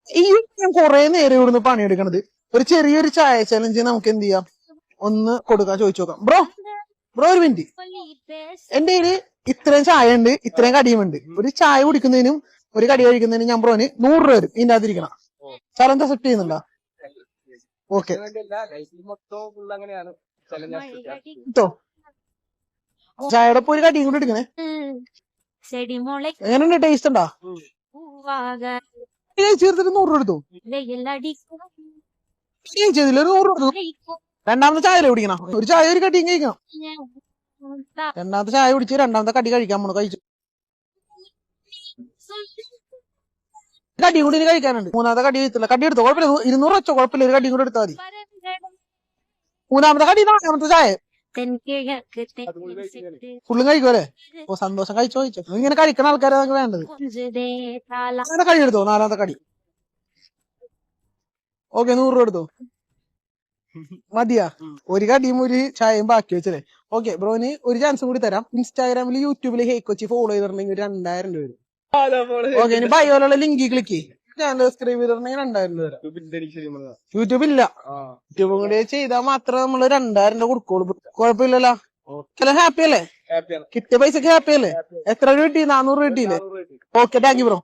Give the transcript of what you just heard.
ഈ ഞാൻ കുറെ നേരം ഇവിടുന്ന് പണിയെടുക്കണത്. ഒരു ചെറിയൊരു ചായ ചലഞ്ച് നമുക്ക് എന്ത് ചെയ്യാം, ഒന്ന് കൊടുക്കാൻ ചോദിച്ചു നോക്കാം. ബ്രോ ഒരു മിനിറ്റ്, എന്റെ കയ്യില് ഇത്രയും ചായ ഉണ്ട്, ഇത്രയും കടിയും ഉണ്ട്. ഒരു ചായ കുടിക്കുന്നതിനും ഒരു കടി കഴിക്കുന്നതിനും ഞാൻ ബ്രോന് 100 രൂപ വരും. ഇതിന്റെ അതിരിക്കണം. ചലഞ്ച് അക്സെപ്റ്റ് ചെയ്യുന്നുണ്ടോ? ഓക്കെ ചായയുടെ ഒപ്പം ഒരു കടിയും കൂടി എടുക്കണേ. എങ്ങനെയുണ്ട്, ടേസ്റ്റ് ഉണ്ടോ? ചേർത്തിട്ട് 100 രൂപ എടുത്തു. ചെയ്തില്ല, ഒരു 100 രൂപ എടുത്തു. രണ്ടാമത്തെ ചായ കുടിക്കണം. ഒരു ചായ ഒരു കടിയും കഴിക്കണം. രണ്ടാമത്തെ ചായ കുടിച്ച് രണ്ടാമത്തെ കടി കഴിക്കാൻ പോണു. കഴിച്ചു കടിയും കൂടി കഴിക്കാനുണ്ട്. മൂന്നാമത്തെ കടി കഴിത്തില്ല. കടി എടുത്തോ, കുഴപ്പമില്ല. 200 വെച്ചോ, കുഴപ്പമില്ല. ഒരു കടിയും കൂടി എടുത്താൽ മതി. മൂന്നാമത്തെ കടി, നാലാമത്തെ ചായ ഫുള്ളും കഴിക്കുമല്ലേ? ഓ സന്തോഷം. കഴിച്ചോ കഴിച്ചോ. ഇങ്ങനെ കഴിക്കുന്ന ആൾക്കാരെ നമുക്ക് വേണ്ടത്. അങ്ങനെ കടി എടുത്തോ, നാലാമത്തെ കടി. ഓക്കെ, 100 രൂപ എടുത്തോ. മതിയാ? ഒരു കടിയും ഒരു ചായയും ബാക്കി വെച്ചല്ലേ? ഓക്കെ, ബ്രോന് ഒരു ചാൻസ് കൂടി തരാം. ഇൻസ്റ്റാഗ്രാമില് യൂട്യൂബില് ഹേ കൊച്ചി ഫോളോ ചെയ്തിട്ടുണ്ടെങ്കിൽ 2000 രൂപ വരും. ഓക്കെ, ഇനി ബയോയിലുള്ള ലിങ്കിൽ ക്ലിക്ക് ചെയ്യും. ചാനൽ സബ്സ്ക്രൈബ് ചെയ്തിട്ടുണ്ടെങ്കിൽ 2000 രൂപ വരാം. യൂട്യൂബ് ഇല്ല. യൂട്യൂബും കൂടി ചെയ്താൽ മാത്രമേ നമ്മള് 2000 രൂപ കൊടുക്കുള്ളൂ. കുഴപ്പമില്ലല്ലോ? ഹാപ്പി അല്ലേ? കിട്ടിയ പൈസക്ക് ഹാപ്പി അല്ലേ? എത്ര രൂപ കിട്ടി? 400 രൂപ കിട്ടിയില്ലേ? Okay, thank you bro.